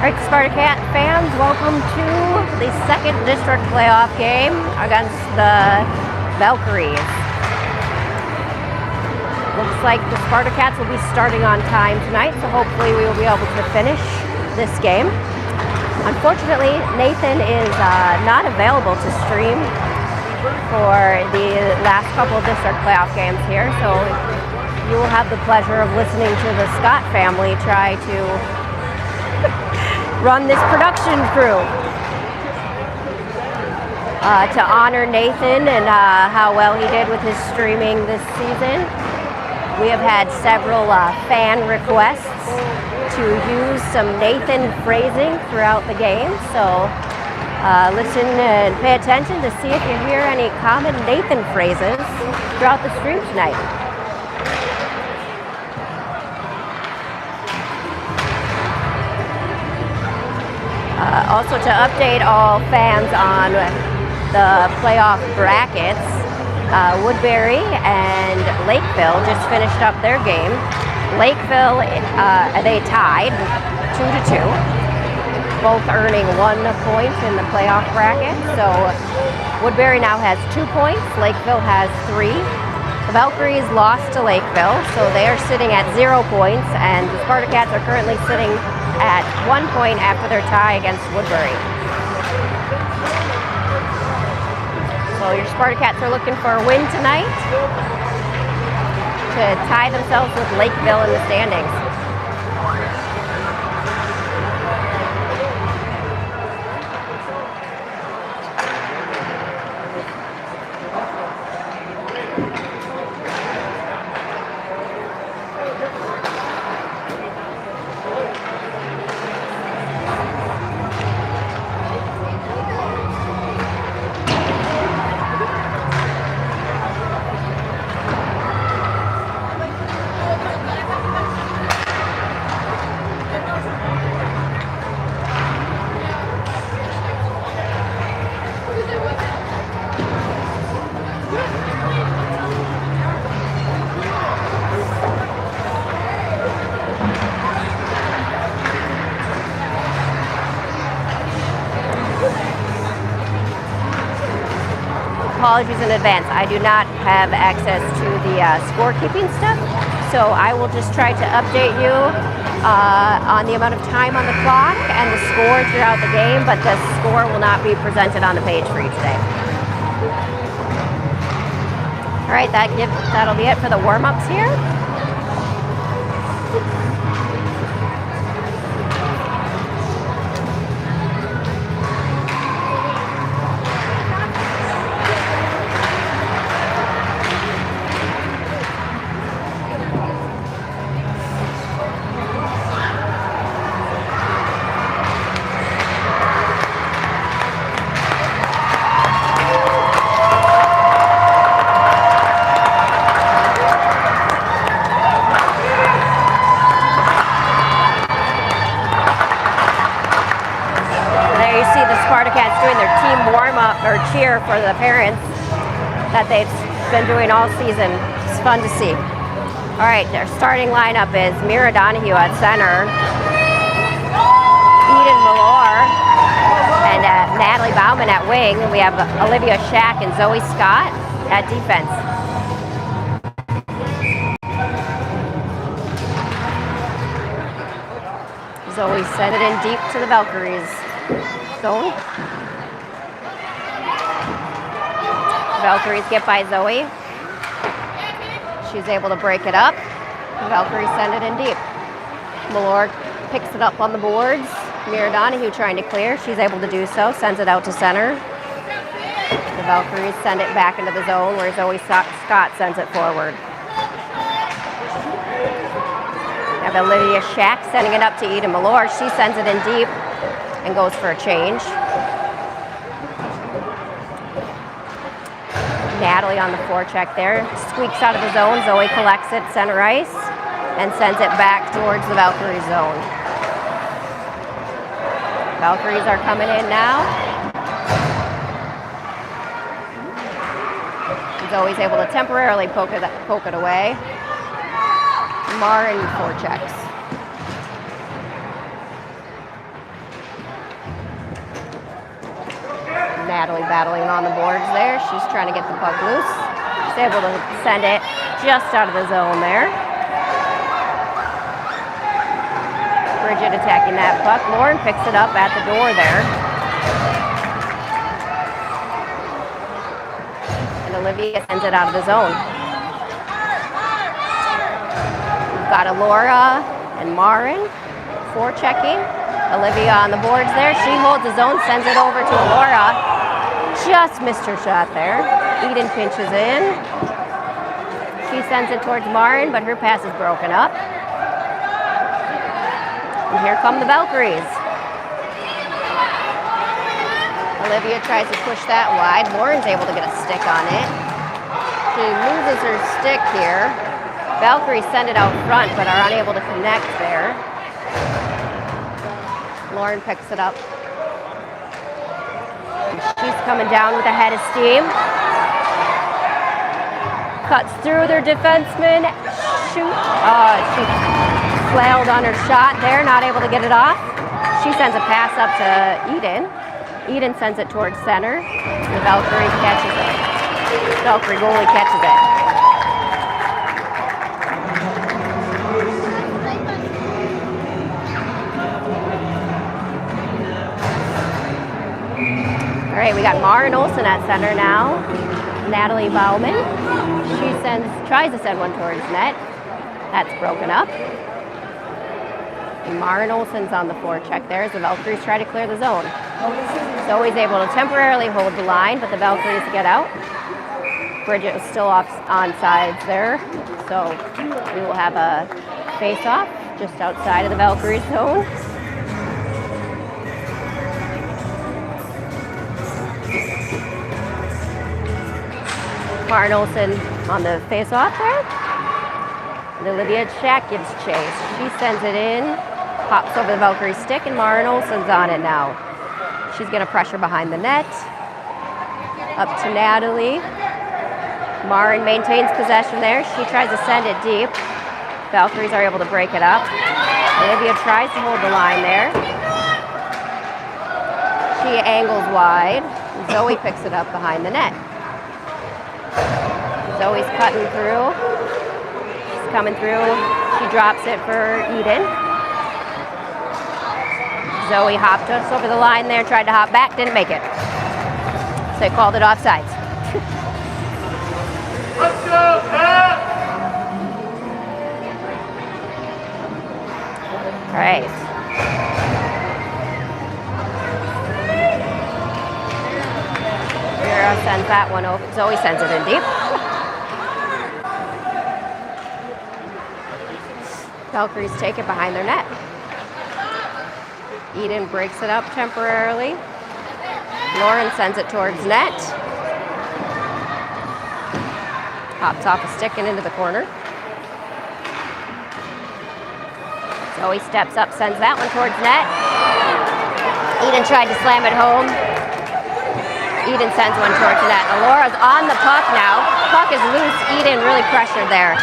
Alright, Spartacat fans, welcome to the second district playoff game against the Valkyries. Looks like the Spartacats will be starting on time tonight, so hopefully we will be able to finish this game. Unfortunately, Nathan is not available to stream for the last couple of district playoff games here, so you will have the pleasure of listening to the Scott family try to run this production crew. To honor Nathan and how well he did with his streaming this season, we have had several fan requests to use some Nathan phrasing throughout the game. So listen and pay attention to see if you hear any common Nathan phrases throughout the stream tonight. Also to update all fans on the playoff brackets, Woodbury and Lakeville just finished up their game. Lakeville, they tied 2-2, both earning 1 point in the playoff bracket. So Woodbury now has 2 points, Lakeville has 3. The Valkyries lost to Lakeville, so they are sitting at 0 points, and the Spartacats are currently sitting at 1 point after their tie against Woodbury. So your Spartacats are looking for a win tonight to tie themselves with Lakeville in the standings. Apologies in advance. I do not have access to the scorekeeping stuff, so I will just try to update you on the amount of time on the clock and the score throughout the game, but the score will not be presented on the page for you today. All right, that'll be it for the warm-ups here. Spartacats doing their team warm-up or cheer for the parents that they've been doing all season. It's fun to see. All right, their starting lineup is Mira Donahue at center, Eden Malor, and Natalie Bauman at wing. And we have Olivia Shack and Zoe Scott at defense. Zoe sent it in deep to the Valkyries zone. Valkyries get by Zoe. She's able to break it up. The Valkyries send it in deep. Malor picks it up on the boards. Mira Donahue trying to clear. She's able to do so. Sends it out to center. The Valkyries send it back into the zone where Zoe Scott sends it forward. We have Olivia Shack sending it up to Eden Malor. She sends it in deep and goes for a change. Natalie on the forecheck there. Squeaks out of the zone. Zoe collects it center ice and sends it back towards the Valkyrie zone. Valkyries are coming in now. Zoe's able to temporarily poke it away. Marin forechecks. battling on the boards there. She's trying to get the puck loose. She's able to send it just out of the zone there. Bridget attacking that puck. Lauren picks it up at the door there. And Olivia sends it out of the zone. We've got Alora and Marin forechecking. Olivia on the boards there. She holds the zone, sends it over to Alora. Just missed her shot there. Eden pinches in. She sends it towards Marin, but her pass is broken up. And here come the Valkyries. Olivia tries to push that wide. Lauren's able to get a stick on it. She loses her stick here. Valkyries send it out front, but are unable to connect there. Lauren picks it up. She's coming down with a head of steam. Cuts through their defenseman. Shoot. She flailed on her shot there, not able to get it off. She sends a pass up to Eden. Eden sends it towards center. The Valkyrie catches it. Valkyrie goalie catches it. All right, we got Marin Olsen at center now. Natalie Bauman. She tries to send one towards net. That's broken up. And Marin Olsen's on the forecheck there as the Valkyries try to clear the zone. Zoe's able to temporarily hold the line, but the Valkyries get out. Bridget is still on sides there, so we will have a face-off just outside of the Valkyries zone. Marin Olsen on the face-off there. And Olivia Shack gives chase. She sends it in, pops over the Valkyrie stick, and Marin Olsen's on it now. She's going to pressure behind the net. Up to Natalie. Marin maintains possession there. She tries to send it deep. Valkyries are able to break it up. Olivia tries to hold the line there. She angles wide. Zoe picks it up behind the net. Zoe's cutting through. She's coming through. She drops it for Eden. Zoe hopped us over the line there, tried to hop back, didn't make it. So they called it offsides. Let's go, Pat! All right. Vera sends that one over. Zoe sends it in deep. Valkyries take it behind their net. Eden breaks it up temporarily. Lauren sends it towards net. Hops off a stick and into the corner. Zoe steps up, sends that one towards net. Eden tried to slam it home. Eden sends one towards net. Alora's on the puck now. Puck is loose. Eden really pressured there.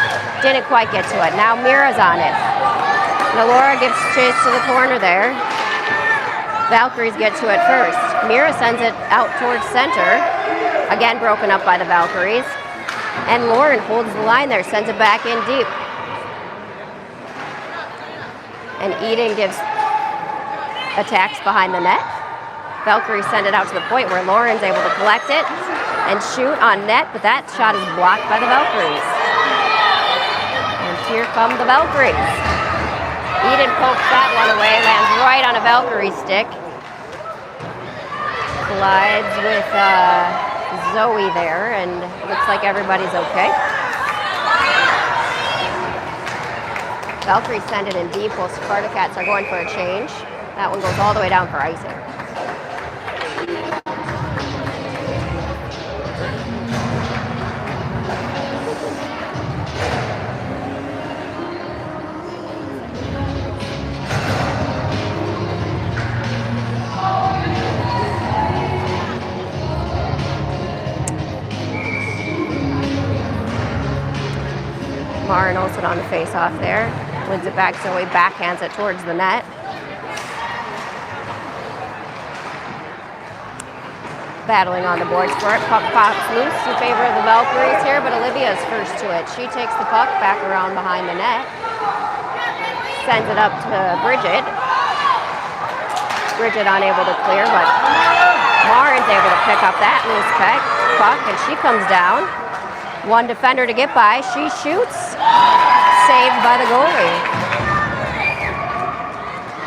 Didn't quite get to it. Now Mira's on it. And Alora gives chase to the corner there. Valkyries get to it first. Mira sends it out towards center. Again broken up by the Valkyries. And Lauren holds the line there, sends it back in deep. And Eden gives attacks behind the net. Valkyries send it out to the point where Lauren's able to collect it and shoot on net, but that shot is blocked by the Valkyries. And here come the Valkyries. Eden pokes that one away, lands right on a Valkyrie stick. Collides with Zoe there, and looks like everybody's okay. Valkyries send it in deep while Spartacats are going for a change. That one goes all the way down for icing. Marin Olsen on the face-off there. Wins it back, Zoe backhands it towards the net. battling on the boards for it. Puck pops loose in favor of the Valkyries here, but Olivia's first to it. She takes the puck back around behind the net. Sends it up to Bridget. Bridget unable to clear, but Marin's able to pick up that loose puck, and she comes down. One defender to get by. She shoots. Saved by the goalie.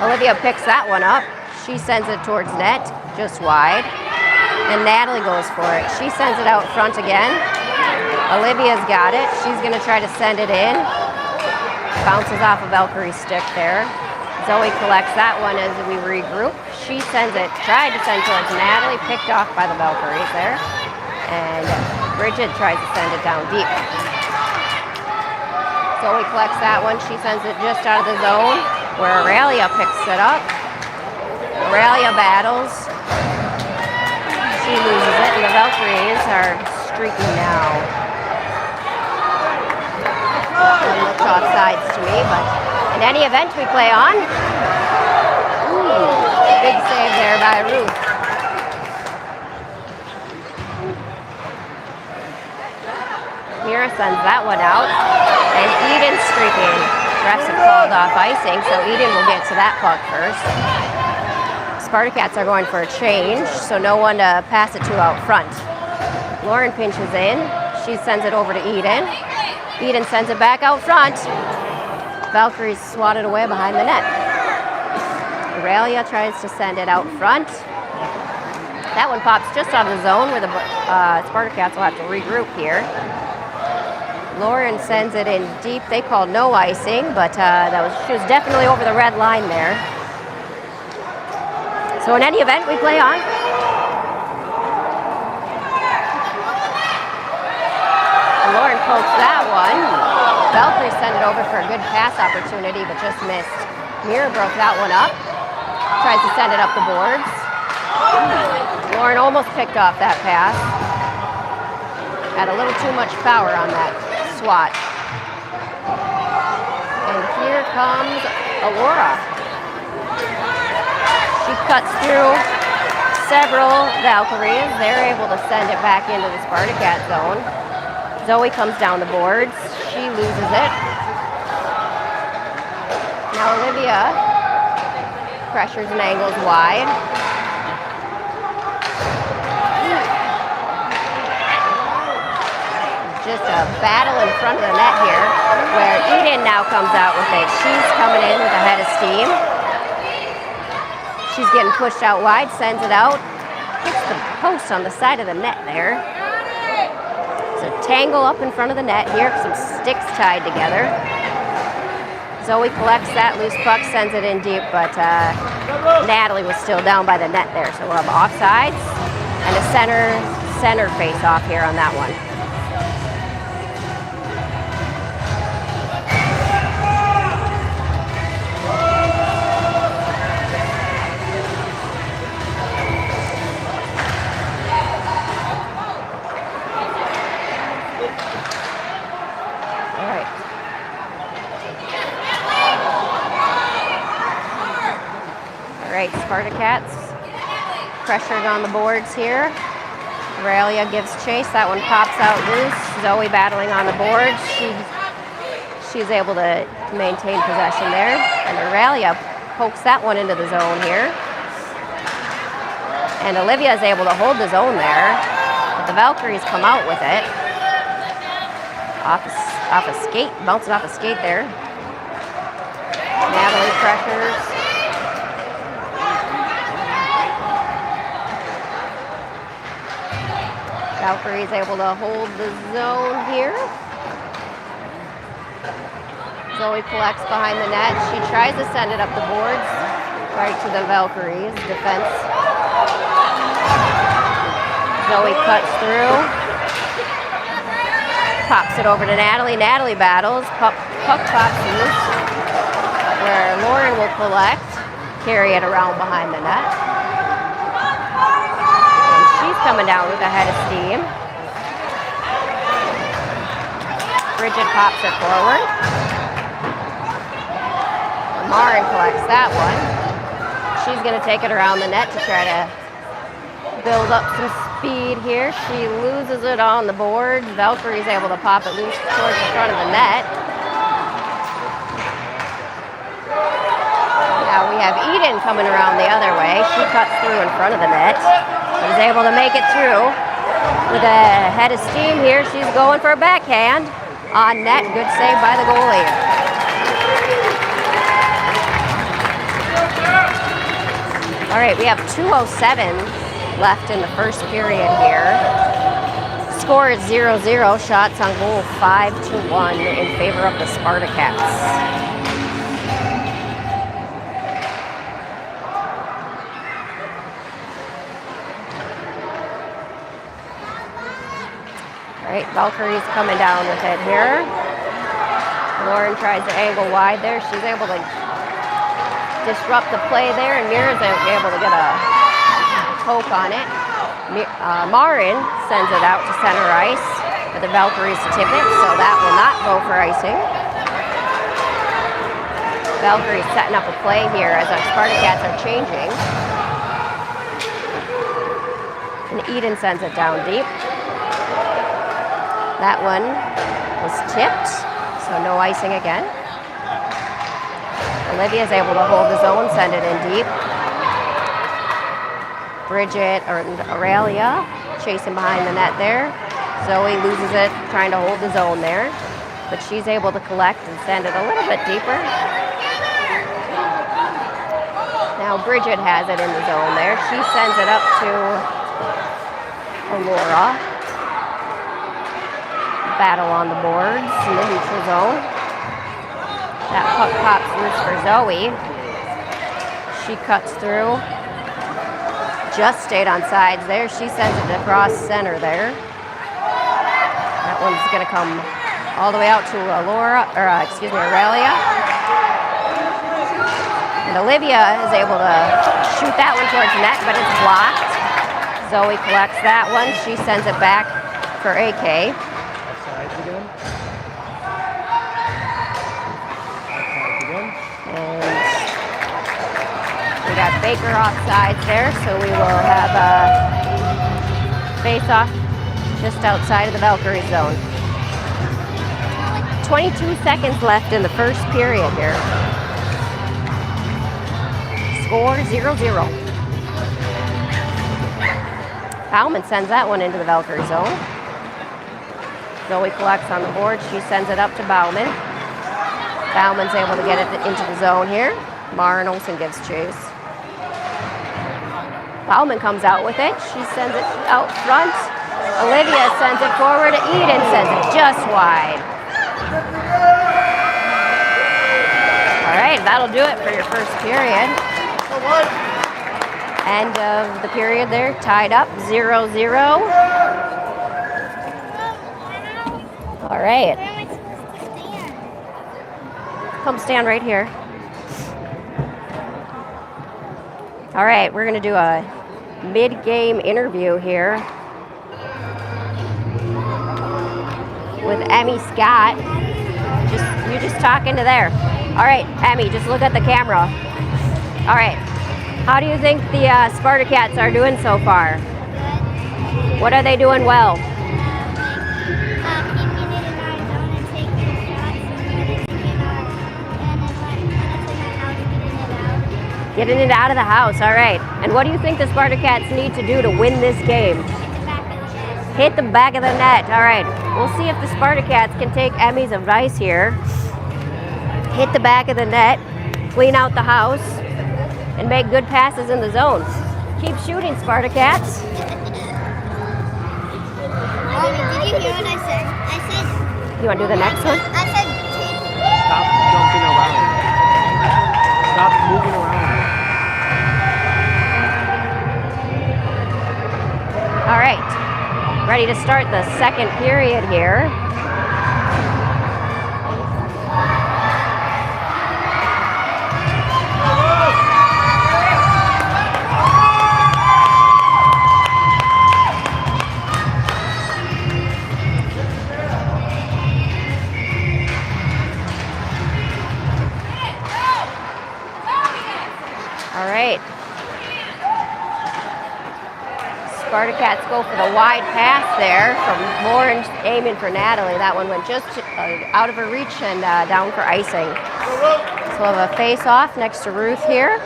Olivia picks that one up. She sends it towards net, just wide. And Natalie goes for it. She sends it out front again. Olivia's got it. She's going to try to send it in. Bounces off a Valkyrie stick there. Zoe collects that one as we regroup. She sends it, tried to send towards Natalie, picked off by the Valkyries there. And Bridget tries to send it down deep. Zoe collects that one. She sends it just out of the zone where Aurelia picks it up. Aurelia battles. She loses it, and the Valkyries are streaking now. It looks offsides to me, but in any event we play on. Ooh, big save there by Ruth. Mira sends that one out, and Eden's streaking. Refs have called off icing, so Eden will get to that puck first. Spartacats are going for a change, so no one to pass it to out front. Lauren pinches in. She sends it over to Eden. Eden sends it back out front. Valkyries swatted away behind the net. Aurelia tries to send it out front. That one pops just out of the zone where the Spartacats will have to regroup here. Lauren sends it in deep. They called no icing, but she was definitely over the red line there. So in any event, we play on. And Lauren pokes that one. Valkyrie sent it over for a good pass opportunity, but just missed. Mira broke that one up. Tries to send it up the boards. Lauren almost picked off that pass. Had a little too much power on that swat. And here comes Aurora. She cuts through several Valkyries. They're able to send it back into the Spartacat zone. Zoe comes down the boards. She loses it. Now Olivia pressures and angles wide. Just a battle in front of the net here, where Eden now comes out with it. She's coming in with a head of steam. She's getting pushed out wide, sends it out. Hits the post on the side of the net there. It's a tangle up in front of the net here, some sticks tied together. Zoe collects that loose puck, sends it in deep, but Natalie was still down by the net there. So we'll have offsides and a center face off here on that one. Spartacats pressured on the boards here. Aurelia gives chase. That one pops out loose. Zoe battling on the boards. She's able to maintain possession there. And Aurelia pokes that one into the zone here. And Olivia is able to hold the zone there. But the Valkyries come out with it. Off a skate, bouncing off a skate there. Natalie pressures. Valkyrie is able to hold the zone here. Zoe collects behind the net. She tries to send it up the boards, right to the Valkyries' defense. Zoe cuts through. Pops it over to Natalie. Natalie battles. Puck pops loose, where Lauren will collect, carry it around behind the net. She's coming down with a head of steam. Bridget pops it forward. Marin collects that one. She's going to take it around the net to try to build up some speed here. She loses it on the board. Valkyrie's able to pop it loose towards the front of the net. Now we have Eden coming around the other way. She cuts through in front of the net, but is able to make it through with a head of steam here. She's going for a backhand on net. Good save by the goalie. All right, we have 2:07 left in the first period here. Score is 0-0. Shots on goal 5-1 in favor of the Spartacats. All right, Valkyries coming down with it here. Lauren tries to angle wide there. She's able to disrupt the play there, and Mira's able to get a poke on it. Marin sends it out to center ice for the Valkyries to tip it, so that will not go for icing. Valkyries setting up a play here as our Spartacats are changing. And Eden sends it down deep. That one was tipped, so no icing again. Olivia's able to hold the zone, send it in deep. Bridget or Aurelia chasing behind the net there. Zoe loses it, trying to hold the zone there, but she's able to collect and send it a little bit deeper. Now Bridget has it in the zone there. She sends it up to Alora. Battle on the boards in the neutral zone. That puck pops loose for Zoe. She cuts through. Just stayed on sides there. She sends it across center there. That one's going to come all the way out to Aurelia. And Olivia is able to shoot that one towards the net, but it's blocked. Zoe collects that one. She sends it back for AK. We got Baker offsides there, so we will have a face-off just outside of the Valkyrie zone. 22 seconds left in the first period here. Score 0-0. Bauman sends that one into the Valkyrie zone. Zoe collects on the board. She sends it up to Bauman. Bauman's able to get it into the zone here. Maren Olsen gives chase. Bauman comes out with it. She sends it out front. Olivia sends it forward. Eden sends it just wide. All right, that'll do it for your first period. End of the period there, tied up 0-0. All right. Come stand right here. All right, we're going to do a mid-game interview here with Emmy Scott. You just talk into there. All right, Emmy, just look at the camera. All right, how do you think the Spartacats are doing so far? What are they doing well? Getting it out of the house, all right. And what do you think the Spartacats need to do to win this game? Hit the back of the net, all right. We'll see if the Spartacats can take Emmy's advice here. Hit the back of the net, clean out the house, and make good passes in the zone. Keep shooting, Spartacats. Did you hear what I said? I said... You want to do the next one? I said... Stop jumping around. Stop moving around. All right, ready to start the second period here. All right. Spartacats go for the wide pass there from Lauren aiming for Natalie. That one went just out of her reach and down for icing. So we'll have a face-off next to Ruth here.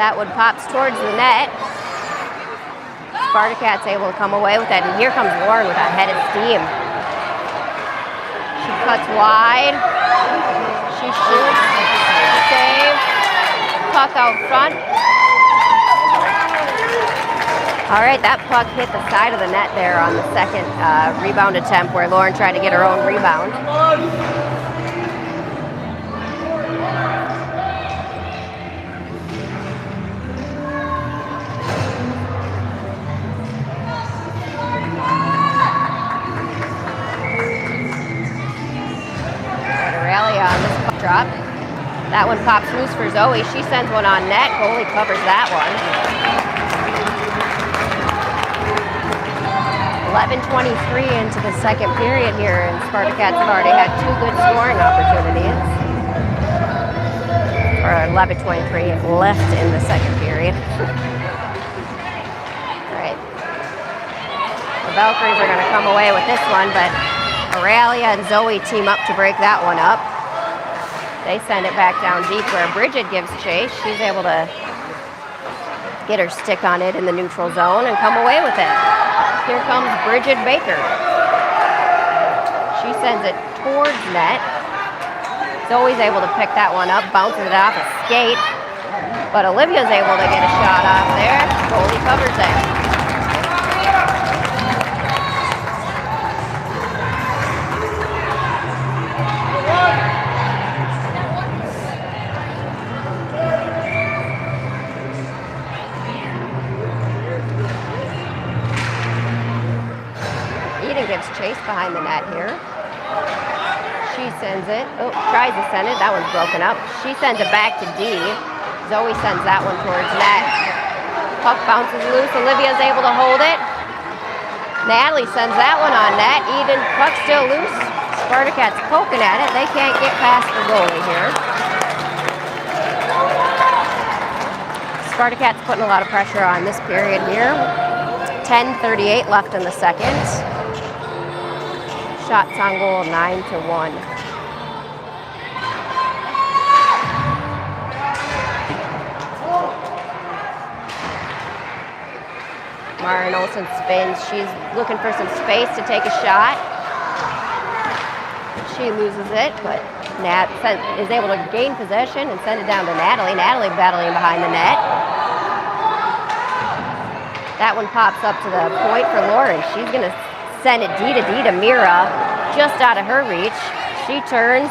That one pops towards the net. Spartacats able to come away with that, and here comes Lauren with a head of steam. She cuts wide. She shoots. Save. Puck out front. All right, that puck hit the side of the net there on the second rebound attempt where Lauren tried to get her own rebound. Drop. That one pops loose for Zoe. She sends one on net. Goalie covers that one. 11:23 into the second period here, and Spartacats have already had 2 good scoring opportunities. Or 11:23 left in the second period. All right. The Valkyries are going to come away with this one, but Aurelia and Zoe team up to break that one up. They send it back down deep where Bridget gives chase. She's able to get her stick on it in the neutral zone and come away with it. Here comes Bridget Baker. She sends it towards net. Zoe's able to pick that one up, bounces it off a skate. But Olivia's able to get a shot off there. Goalie covers it. Gives chase behind the net here. She sends it. Oh, tries to send it. That one's broken up. She sends it back to D. Zoe sends that one towards net. Puck bounces loose. Olivia's able to hold it. Natalie sends that one on net. Eden, puck still loose. Spartacats poking at it. They can't get past the goalie here. Spartacats putting a lot of pressure on this period here. 10:38 left in the second. Shots on goal 9-1. Maren Olsen spins. She's looking for some space to take a shot. She loses it, but Nat is able to gain possession and send it down to Natalie. Natalie battling behind the net. That one pops up to the point for Lauren. She's going to send it D to Mira, just out of her reach. She turns,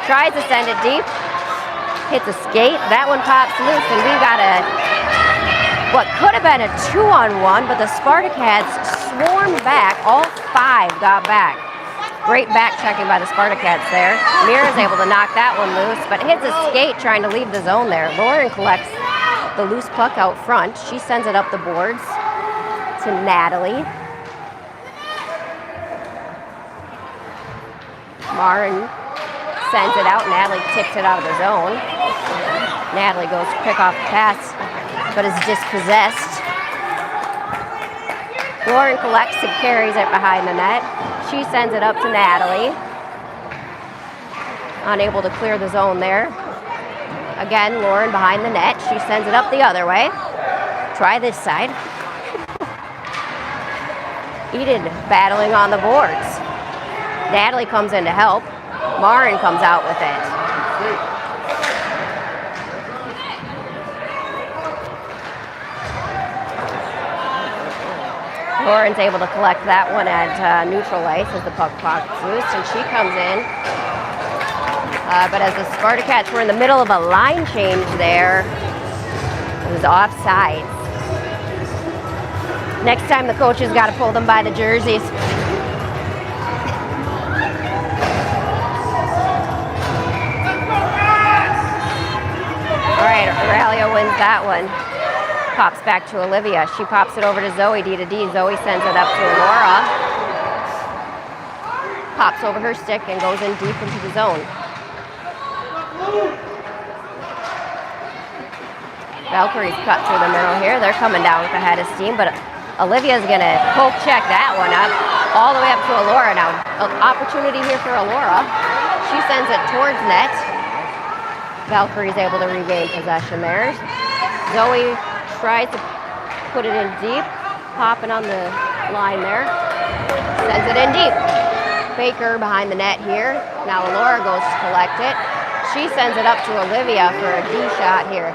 tries to send it deep, hits a skate. That one pops loose, and we got what could have been a 2-on-1, but the Spartacats swarmed back. All 5 got back. Great back checking by the Spartacats there. Mira's able to knock that one loose, but hits a skate trying to leave the zone there. Lauren collects the loose puck out front. She sends it up the boards to Natalie. Maren sends it out. Natalie tips it out of the zone. Natalie goes to pick off the pass, but is dispossessed. Lauren collects and carries it behind the net. She sends it up to Natalie. Unable to clear the zone there. Again, Lauren behind the net. She sends it up the other way. Try this side. Eden battling on the boards. Natalie comes in to help. Maren comes out with it. Lauren's able to collect that one at neutral ice as the puck pops loose, and she comes in. But as the Spartacats were in the middle of a line change there, it was offside. Next time the coaches got to pull them by the jerseys. All right, Aurelia wins that one. Pops back to Olivia. She pops it over to Zoe, D to D. Zoe sends it up to Laura. Pops over her stick and goes in deep into the zone. Valkyries cut through the middle here. They're coming down with a head of steam, but Olivia's going to poke check that one up all the way up to Alora now. Opportunity here for Alora. She sends it towards net. Valkyrie's able to regain possession there. Zoe tries to put it in deep, popping on the line there. Sends it in deep. Baker behind the net here. Now Alora goes to collect it. She sends it up to Olivia for a D shot here.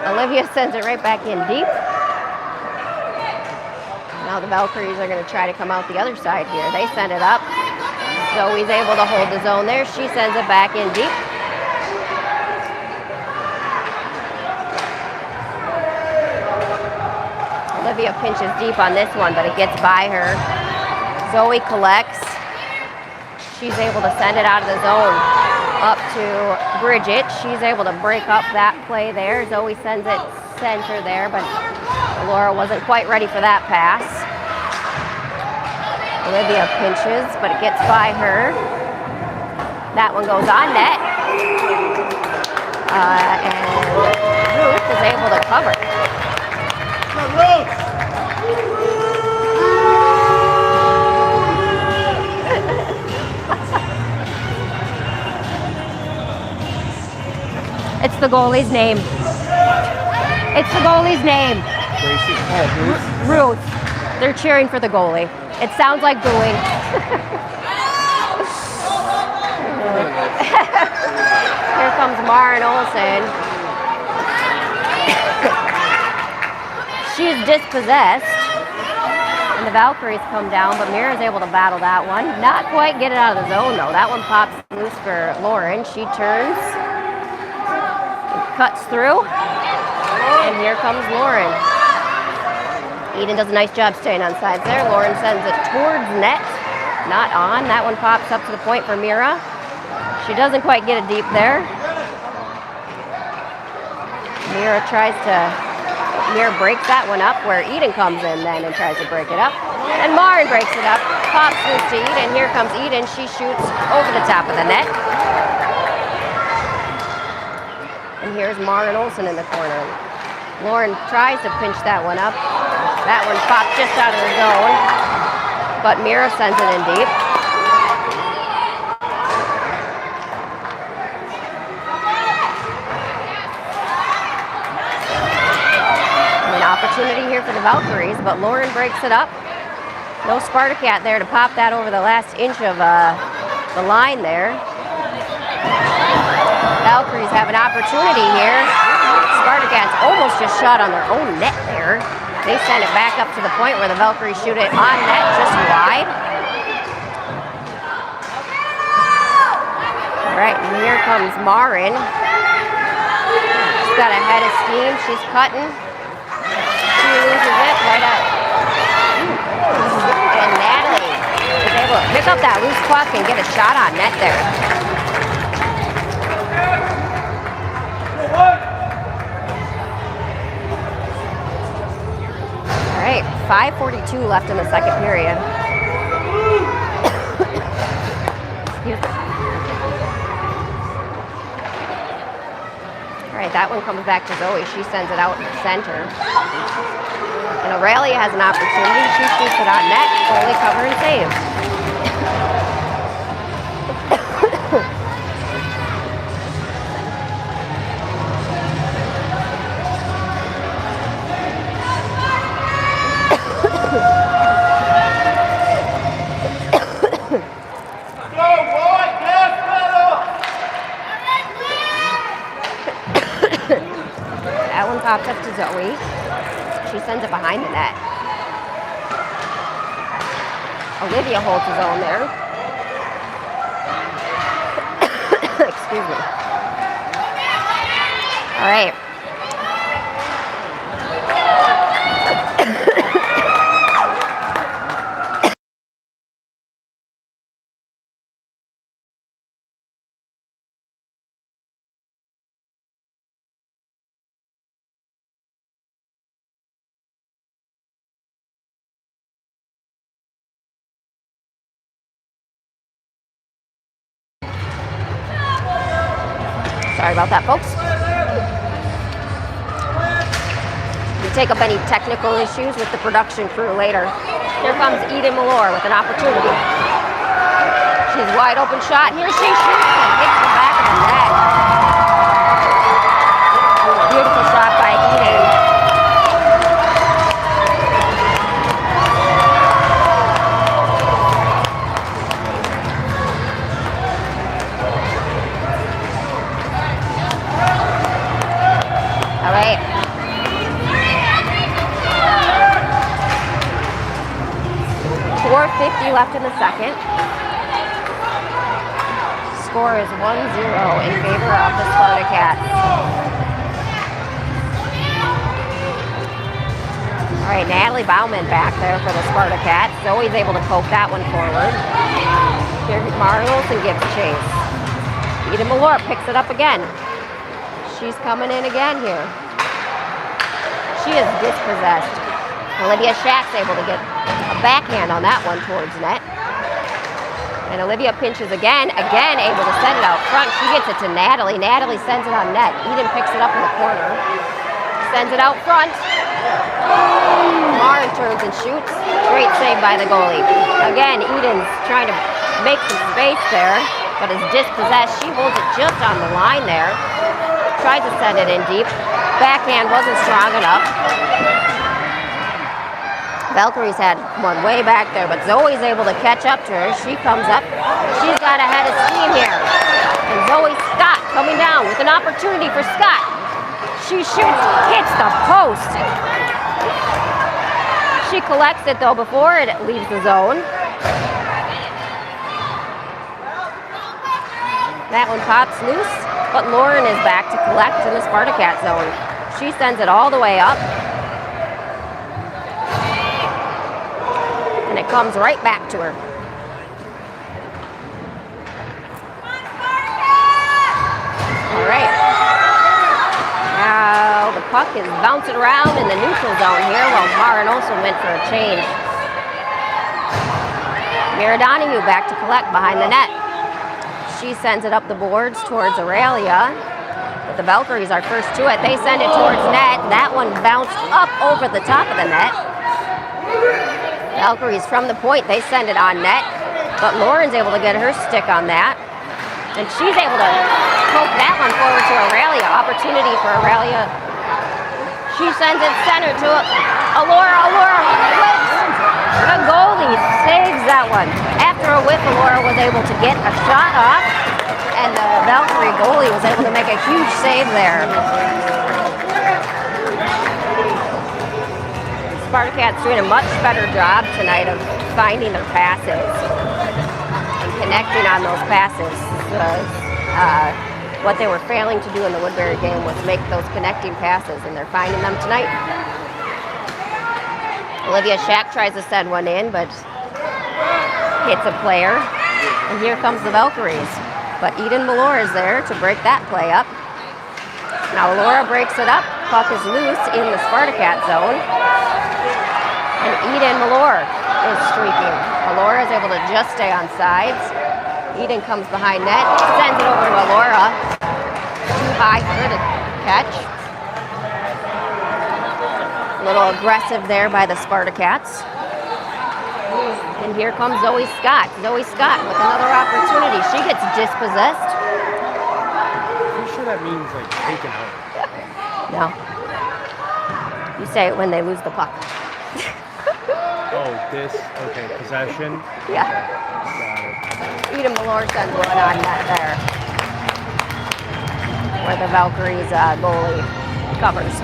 Olivia sends it right back in deep. Now the Valkyries are going to try to come out the other side here. They send it up. Zoe's able to hold the zone there. She sends it back in deep. Olivia pinches deep on this one, but it gets by her. Zoe collects. She's able to send it out of the zone up to Bridget. She's able to break up that play there. Zoe sends it center there, but Laura wasn't quite ready for that pass. Olivia pinches, but it gets by her. That one goes on net. And Ruth is able to cover. It's the goalie's name. It's the goalie's name. Gracie. Oh, Ruth. They're cheering for the goalie. It sounds like booing. Here comes Maren Olsen. She's dispossessed. And the Valkyries come down, but Mira's able to battle that one. Not quite get it out of the zone, though. That one pops loose for Lauren. She turns. Cuts through, and here comes Lauren. Eden does a nice job staying on sides there. Lauren sends it towards net, not on. That one pops up to the point for Mira. She doesn't quite get it deep there. Mira breaks that one up where Eden comes in then and tries to break it up. And Maren breaks it up, pops loose to Eden. Here comes Eden. She shoots over the top of the net. And here's Maren Olsen in the corner. Lauren tries to pinch that one up. That one popped just out of the zone. But Mira sends it in deep. An opportunity here for the Valkyries, but Lauren breaks it up. No Spartacat there to pop that over the last inch of the line there. Valkyries have an opportunity here. Spartacats almost just shot on their own net there. They send it back up to the point where the Valkyries shoot it on net just wide. All right, and here comes Maren. She's got a head of steam. She's cutting. She loses it right up. And Natalie is able to pick up that loose puck and get a shot on net there. All right, 5:42 left in the second period. Excuse me. All right, that one comes back to Zoe. She sends it out in the center. And Aurelia has an opportunity. She shoots it on net. Only cover and save. That one pops up to Zoe. She sends it behind the net. Olivia holds his own there. Excuse me. All right. Sorry about that, folks. We take up any technical issues with the production crew later. Here comes Eden Malore with an opportunity. She's wide open shot. Here she shoots and hits the back of the net. Beautiful shot by Eden. All right. .450 left in the second. Score is 1-0 in favor of the Spartacats. All right, Natalie Bauman back there for the Spartacats. Zoe's able to poke that one forward. Here, Mara Olsen gives chase. Eden Malore picks it up again. She's coming in again here. She is dispossessed. Olivia Shack's able to get a backhand on that one towards net. And Olivia pinches again able to send it out front. She gets it to Natalie. Natalie sends it on net. Eden picks it up in the corner. Sends it out front. Maren turns and shoots. Great save by the goalie. Again, Eden's trying to make some space there, but is dispossessed. She holds it just on the line there. Tries to send it in deep. Backhand wasn't strong enough. Valkyries had one way back there, but Zoe's able to catch up to her. She comes up. She's got a head of steam here. And Zoe Scott coming down with an opportunity for Scott. She shoots, hits the post. She collects it though before it leaves the zone. That one pops loose, but Lauren is back to collect in the Spartacat zone. She sends it all the way up. And it comes right back to her. All right. Now the puck is bouncing around in the neutral zone here while Maren also went for a change. Mira Donahue back to collect behind the net. She sends it up the boards towards Aurelia. But the Valkyries are first to it. They send it towards net. That one bounced up over the top of the net. Valkyries from the point, they send it on net, but Lauren's able to get her stick on that, and she's able to poke that one forward to Aurelia. Opportunity for Aurelia. She sends it center to Alora. Whips. The goalie saves that one. After a whip, Alora was able to get a shot off, and the Valkyrie goalie was able to make a huge save there. Spartacats doing a much better job tonight of finding their passes and connecting on those passes. What they were failing to do in the Woodbury game was make those connecting passes, and they're finding them tonight. Olivia Shack tries to send one in, but hits a player. And here comes the Valkyries. But Eden Malore is there to break that play up. Now Laura breaks it up. Puck is loose in the Spartacat zone. And Eden Malore is streaking. Alora is able to just stay on sides. Eden comes behind net, sends it over to Alora. Too high for her to catch. A little aggressive there by the Spartacats. And here comes Zoe Scott. Zoe Scott with another opportunity. She gets dispossessed. I'm sure that means like taken home. No. You say it when they lose the puck. Oh, this, okay, possession. Yeah. Okay, got it. Eden Malore sends one on net there. Where the Valkyries goalie covers.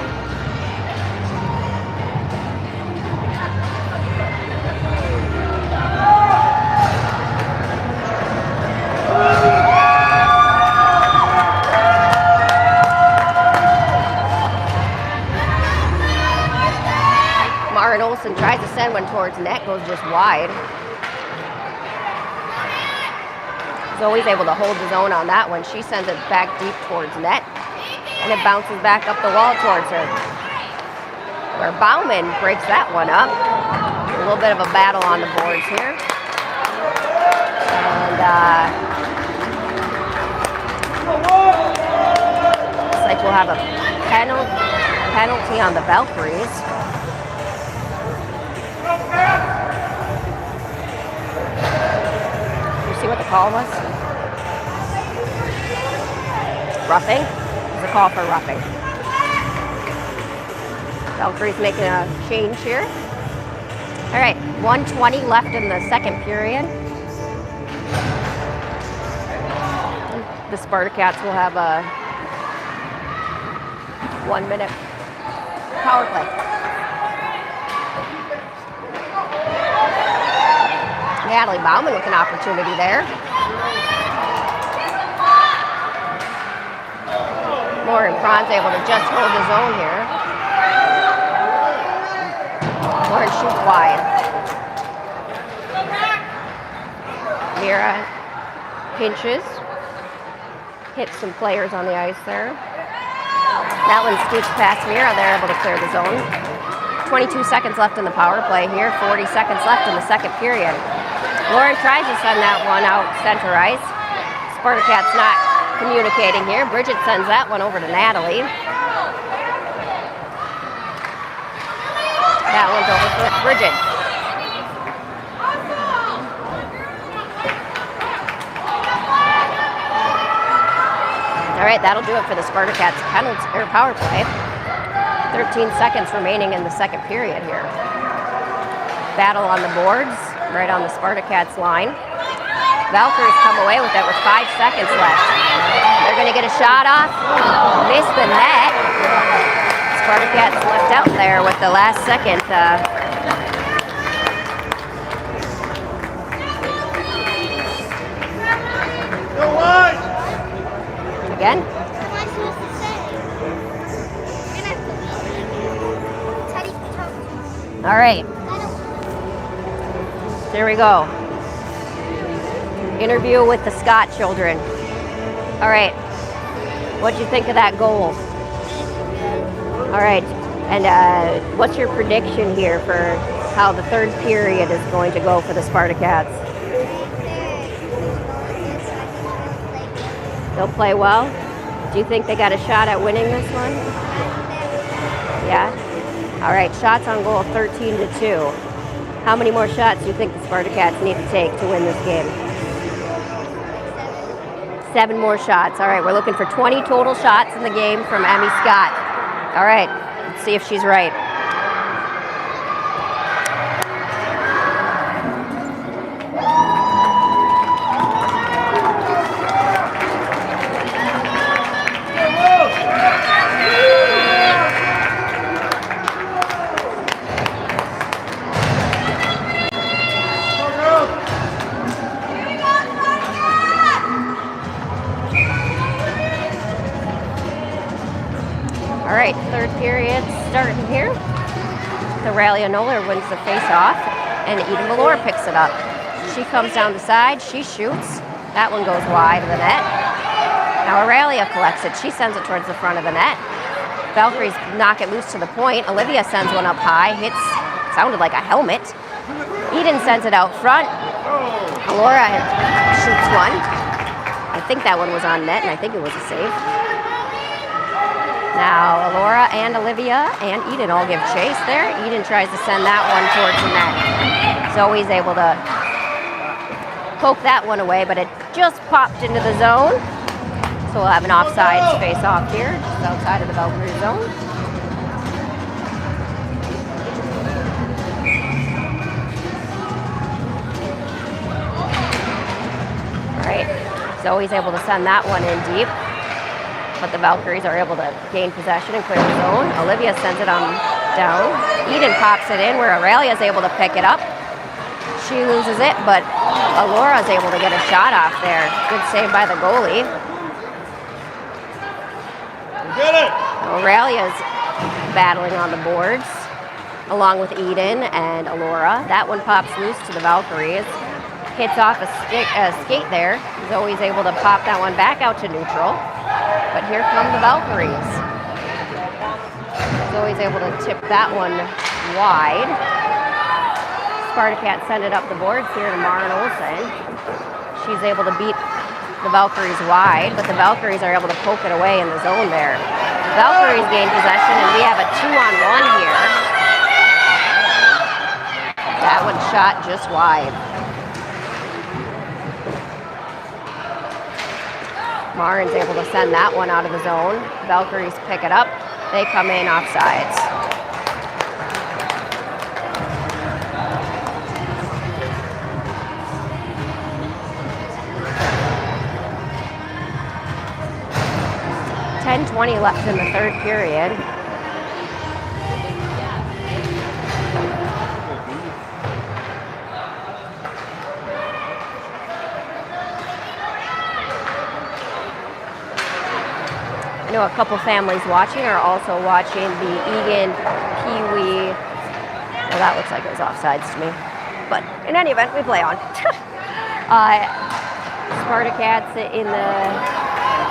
Maren Olsen tries to send one towards net, goes just wide. Zoe's able to hold the zone on that one. She sends it back deep towards net, and it bounces back up the wall towards her. Where Bauman breaks that one up. A little bit of a battle on the boards here. And have a penalty on the Valkyries. You see what the call was? Roughing? It was a call for roughing. Valkyries making a change here. All right, 1:20 left in the second period. The Spartacats will have a 1-minute power play. Natalie Bauman with an opportunity there. Lauren Franz able to just hold the zone here. Lauren shoots wide. Mira pinches. Hits some players on the ice there. That one scoots past Mira. They're able to clear the zone. 22 seconds left in the power play here. 40 seconds left in the second period. Lauren tries to send that one out center ice. Spartacats not communicating here. Bridget sends that one over to Natalie. That one's over for Bridget. All right, that'll do it for the Spartacats penalty or power play. 13 seconds remaining in the second period here. Battle on the boards, right on the Spartacats line. Valkyries come away with it with 5 seconds left. They're going to get a shot off, miss the net. Spartacats left out there with the last second. Again? What am I supposed to say? You're gonna have to tell you to talk. All right, here we go. Interview with the Scott children. All right, what'd you think of that goal? All right, and what's your prediction here for how the third period is going to go for the Spartacats? They'll play well? Do you think they got a shot at winning this one? Yeah? All right, shots on goal 13-2. How many more shots do you think the Spartacats need to take to win this game? 7 more shots. All right, we're looking for 20 total shots in the game from Emmy Scott. All right, let's see if she's right. All right, third period starting here. Aurelia Noller wins the face-off, and Eden Valor picks it up. She comes down the side, she shoots. That one goes wide of the net. Now Aurelia collects it. She sends it towards the front of the net. Valkyries knock it loose to the point. Olivia sends one up high, hits, sounded like a helmet. Eden sends it out front. Laura shoots one. I think that one was on net, and I think it was a save. Now, Laura and Olivia and Eden all give chase there. Eden tries to send that one towards the net. Zoe's able to poke that one away, but it just popped into the zone. So we'll have an offside face-off here, just outside of the Valkyrie zone. All right, Zoe's able to send that one in deep. But the Valkyries are able to gain possession and clear the zone. Olivia sends it on down. Eden pops it in where Aurelia is able to pick it up. She loses it, but Alora is able to get a shot off there. Good save by the goalie. Aurelia's battling on the boards along with Eden and Alora. That one pops loose to the Valkyries. Hits off a skate there. Zoe's able to pop that one back out to neutral. But here come the Valkyries. Zoe's able to tip that one wide. Spartacats send it up the boards here to Maren Olsen. She's able to beat the Valkyries wide, but the Valkyries are able to poke it away in the zone there. Valkyries gain possession, and we have a 2-on-1 here. That one shot just wide. Marin's able to send that one out of the zone. Valkyries pick it up. They come in offsides. .20 left in the third period. I know a couple families watching are also watching the Egan Pee-wee. Well, that looks like it was offsides to me. But in any event, we play on. Spartacats in the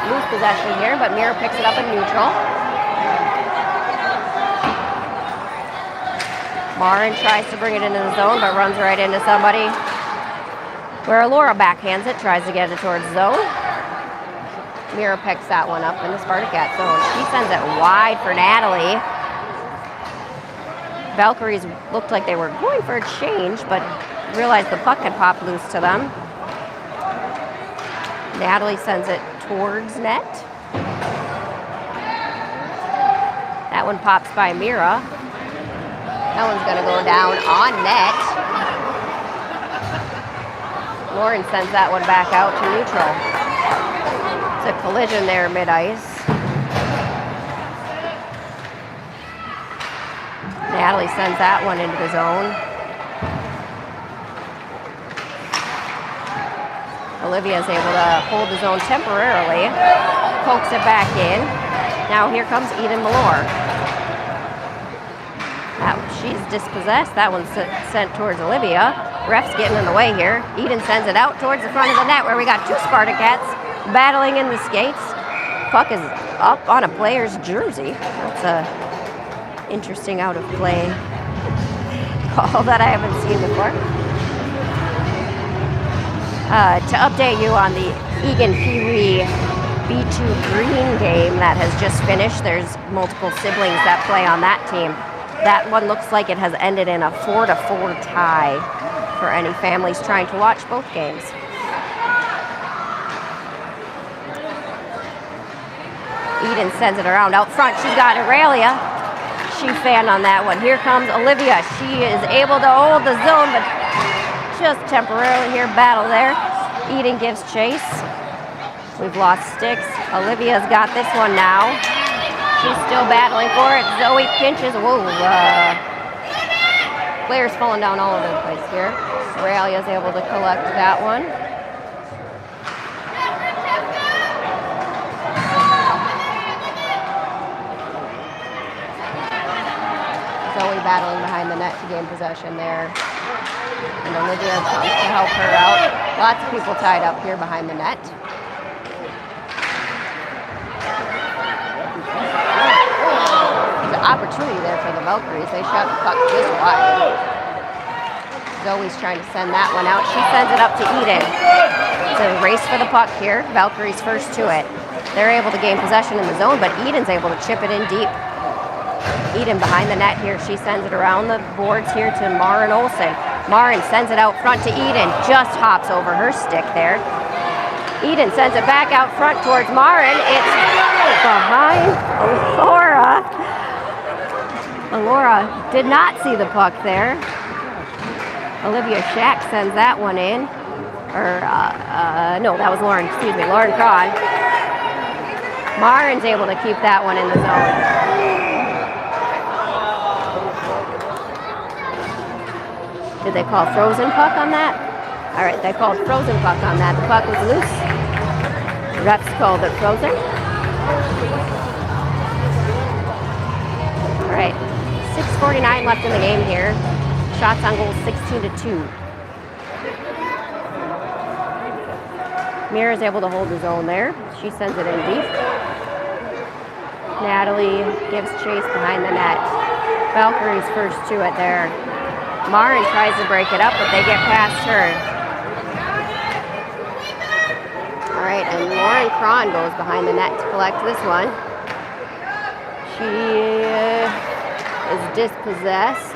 loose possession here, but Mira picks it up in neutral. Marin tries to bring it into the zone, but runs right into somebody. Where Laura backhands it, tries to get it towards the zone. Mira picks that one up in the Spartacat zone. She sends it wide for Natalie. Valkyries looked like they were going for a change, but realized the puck had popped loose to them. Natalie sends it towards net. That one pops by Mira. That one's going to go down on net. Lauren sends that one back out to neutral. It's a collision there mid-ice. Natalie sends that one into the zone. Olivia is able to hold the zone temporarily, pokes it back in. Now here comes Eden Malore. She's dispossessed. That one's sent towards Olivia. Ref's getting in the way here. Eden sends it out towards the front of the net where we got two Spartacats battling in the skates. Puck is up on a player's jersey. That's a interesting out of play call that I haven't seen before. To update you on the Egan Pee-wee B2 Green game that has just finished, there's multiple siblings that play on that team. That one looks like it has ended in a 4-4 tie for any families trying to watch both games. Eden sends it around out front. She's got Aurelia. She fanned on that one. Here comes Olivia. She is able to hold the zone, but just temporarily here, battle there. Eden gives chase. We've lost sticks. Olivia's got this one now. She's still battling for it. Zoe pinches. Whoa. Players falling down all over the place here. Aurelia's able to collect that one. Zoe battling behind the net to gain possession there. And Olivia comes to help her out. Lots of people tied up here behind the net. There's an opportunity there for the Valkyries. They shot the puck just wide. Zoe's trying to send that one out. She sends it up to Eden. It's a race for the puck here. Valkyries first to it. They're able to gain possession in the zone, but Eden's able to chip it in deep. Eden behind the net here. She sends it around the boards here to Marin Olsen. Marin sends it out front to Eden. Just hops over her stick there. Eden sends it back out front towards Marin. It's behind Laura. Laura did not see the puck there. Olivia Shack sends that one in. No, that was Lauren. Excuse me, Lauren Cron. Marin's able to keep that one in the zone. Did they call frozen puck on that? All right, they called frozen puck on that. The puck was loose. Refs called it frozen. All right, 6:49 left in the game here. Shots on goal 16-2. Mira's able to hold the zone there. She sends it in deep. Natalie gives chase behind the net. Valkyries first to it there. Marin tries to break it up, but they get past her. All right, and Lauren Cron goes behind the net to collect this one. She is dispossessed.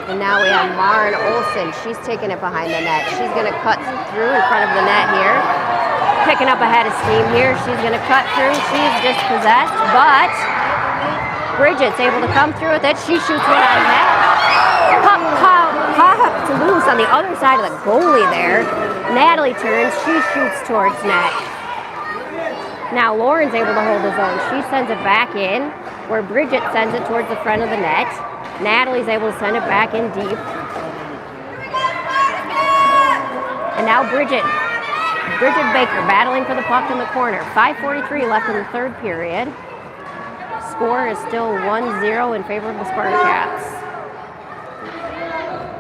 And now we have Maren Olsen. She's taking it behind the net. She's going to cut through in front of the net here. Picking up a head of steam here. She's going to cut through. She's dispossessed, but Bridget's able to come through with it. She shoots one on net. Popped loose on the other side of the goalie there. Natalie turns. She shoots towards net. Now Lauren's able to hold his own. She sends it back in, where Bridget sends it towards the front of the net. Natalie's able to send it back in deep. And now Bridget Baker battling for the puck in the corner. 5:43 left in the third period. Score is still 1-0 in favor of the Spartacats.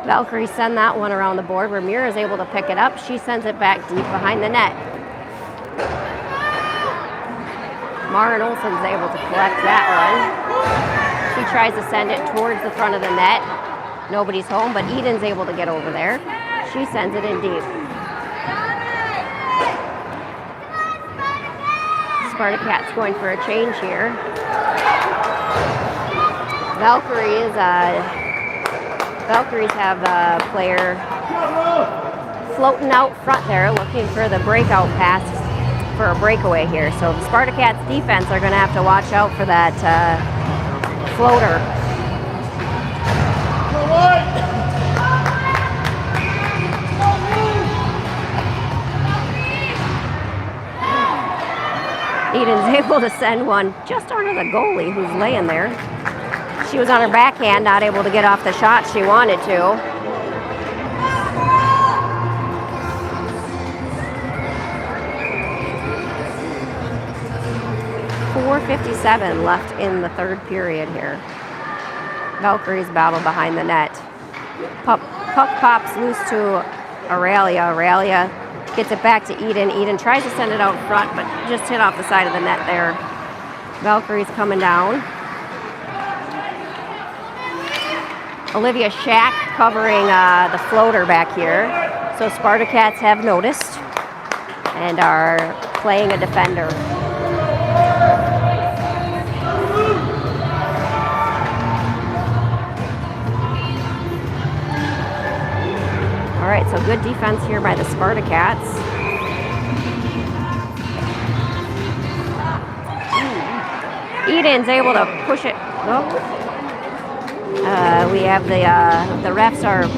Valkyries send that one around the board. Ramirez is able to pick it up. She sends it back deep behind the net. Maren Olsen's able to collect that one. She tries to send it towards the front of the net. Nobody's home, but Eden's able to get over there. She sends it in deep. Spartacats going for a change here. Valkyries have a player floating out front there looking for the breakout pass for a breakaway here. So the Spartacats defense are going to have to watch out for that floater. Eden's able to send one just under the goalie who's laying there. She was on her backhand, not able to get off the shot she wanted to. .457 left in the third period here. Valkyries battle behind the net. Puck pops loose to Aurelia. Aurelia gets it back to Eden. Eden tries to send it out front, but just hit off the side of the net there. Valkyries coming down. Olivia Shack covering the floater back here. So Spartacats have noticed and are playing a defender. All right, so good defense here by the Spartacats. Eden's able to push it. Oh. We have the refs are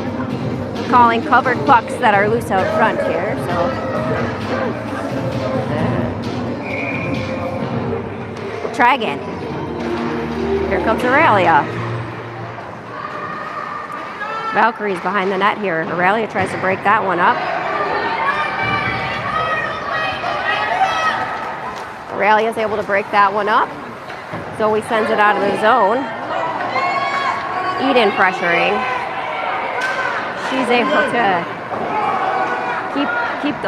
calling covered pucks that are loose out front here. So we'll try again. Here comes Aurelia. Valkyries behind the net here. Aurelia tries to break that one up. Aurelia's able to break that one up. Zoe sends it out of the zone. Eden pressuring. She's able to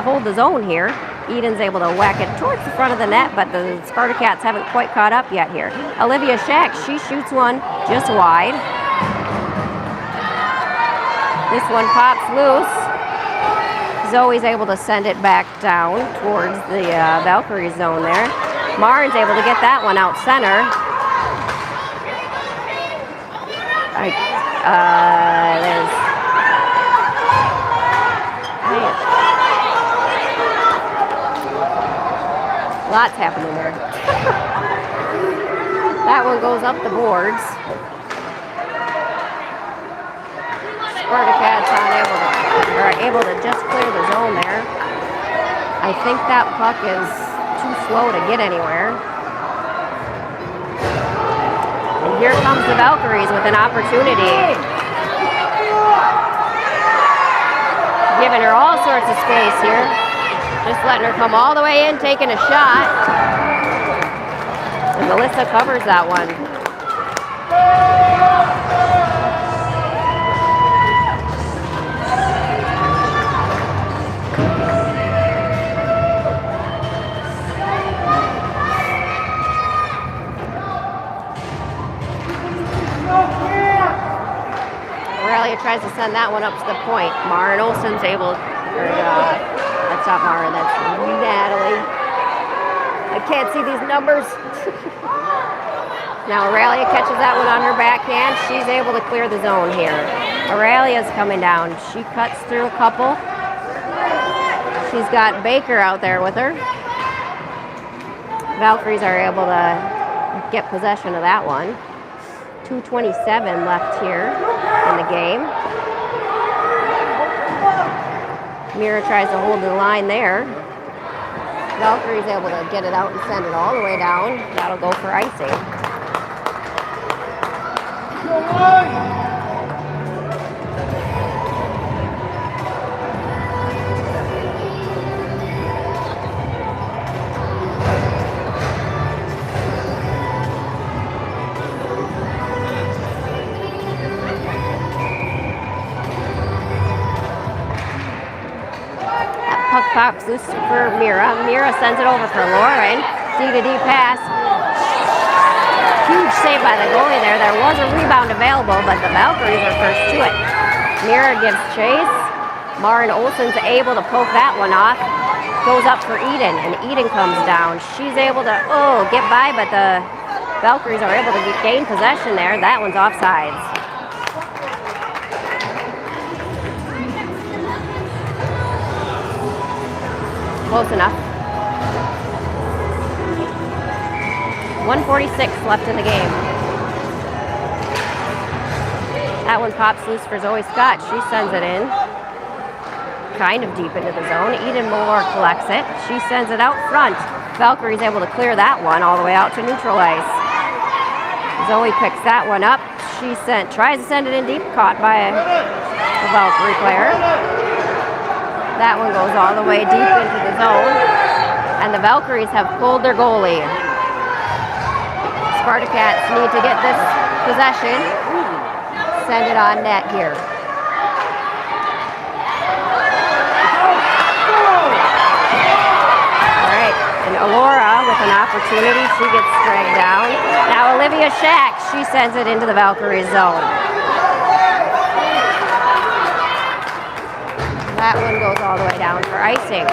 hold the zone here. Eden's able to whack it towards the front of the net, but the Spartacats haven't quite caught up yet here. Olivia Shack, she shoots one just wide. This one pops loose. Zoe's able to send it back down towards the Valkyrie zone there. Marin's able to get that one out center. Lots happening there. That one goes up the boards. Spartacats are able to just clear the zone there. I think that puck is too slow to get anywhere. And here comes the Valkyries with an opportunity. Giving her all sorts of space here. Just letting her come all the way in, taking a shot. And Melissa covers that one. Aurelia tries to send that one up to the point. Maren Olsen's able, that's not Maren, that's Natalie. I can't see these numbers. Now Aurelia catches that one on her backhand. She's able to clear the zone here. Aurelia's coming down. She cuts through a couple. She's got Baker out there with her. Valkyries are able to get possession of that one. 2:27 left here in the game. Mira tries to hold the line there. Valkyrie's able to get it out and send it all the way down. That'll go for icing. Puck pops loose for Mira. Mira sends it over for Lauren. D-to-D pass. Huge save by the goalie there. There was a rebound available, but the Valkyries are first to it. Mira gives chase. Maren Olsen's able to poke that one off. Goes up for Eden, and Eden comes down. She's able to, get by, but the Valkyries are able to gain possession there. That one's offsides. Close enough. 1:46 left in the game. That one pops loose for Zoe Scott. She sends it in. Kind of deep into the zone. Eden Moore collects it. She sends it out front. Valkyrie's able to clear that one all the way out to neutral ice. Zoe picks that one up. She tries to send it in deep, caught by a Valkyrie player. That one goes all the way deep into the zone. And the Valkyries have pulled their goalie. Spartacats need to get this possession. Send it on net here. All right, and Alora with an opportunity. She gets dragged down. Now Olivia Shack, she sends it into the Valkyries zone. That one goes all the way down for icing.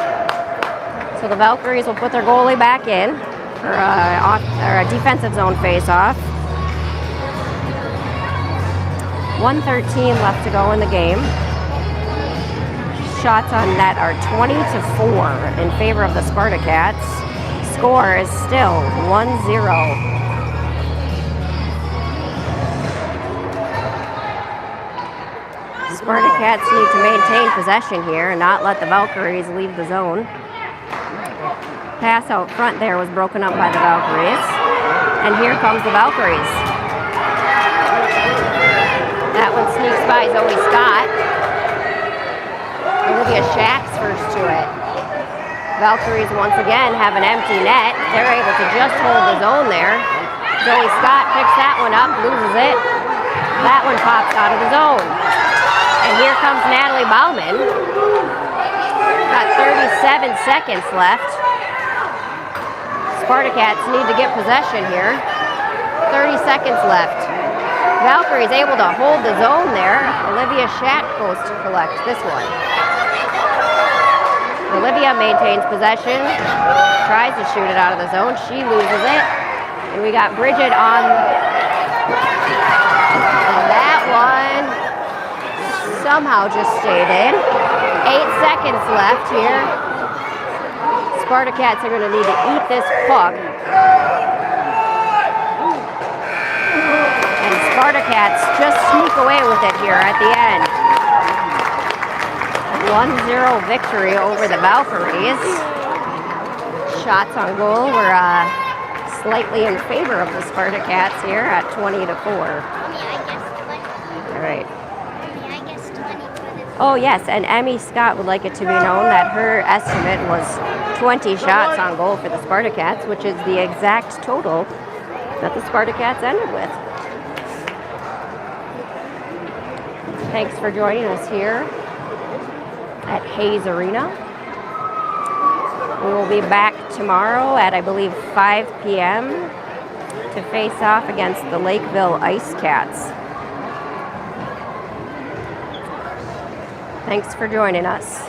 So the Valkyries will put their goalie back in for a defensive zone face-off. 1:13 left to go in the game. Shots on net are 20-4 in favor of the Spartacats. Score is still 1-0. Spartacats need to maintain possession here and not let the Valkyries leave the zone. Pass out front there was broken up by the Valkyries. And here comes the Valkyries. That one sneaks by Zoe Scott. Olivia Shack's first to it. Valkyries once again have an empty net. They're able to just hold the zone there. Zoe Scott picks that one up, loses it. That one pops out of the zone. And here comes Natalie Bauman. Got 37 seconds left. Spartacats need to get possession here. 30 seconds left. Valkyrie's able to hold the zone there. Olivia Shack goes to collect this one. Olivia maintains possession. Tries to shoot it out of the zone. She loses it. And we got Bridget on. And that one somehow just stayed in. 8 seconds left here. Spartacats are going to need to eat this puck. And Spartacats just sneak away with it here at the end. 1-0 victory over the Valkyries. Shots on goal were slightly in favor of the Spartacats here at 20-4. All right. Oh yes, and Emmy Scott would like it to be known that her estimate was 20 shots on goal for the Spartacats, which is the exact total that the Spartacats ended with. Thanks for joining us here at Hayes Arena. We will be back tomorrow at, I believe, 5 p.m. to face off against the Lakeville Ice Cats. Thanks for joining us.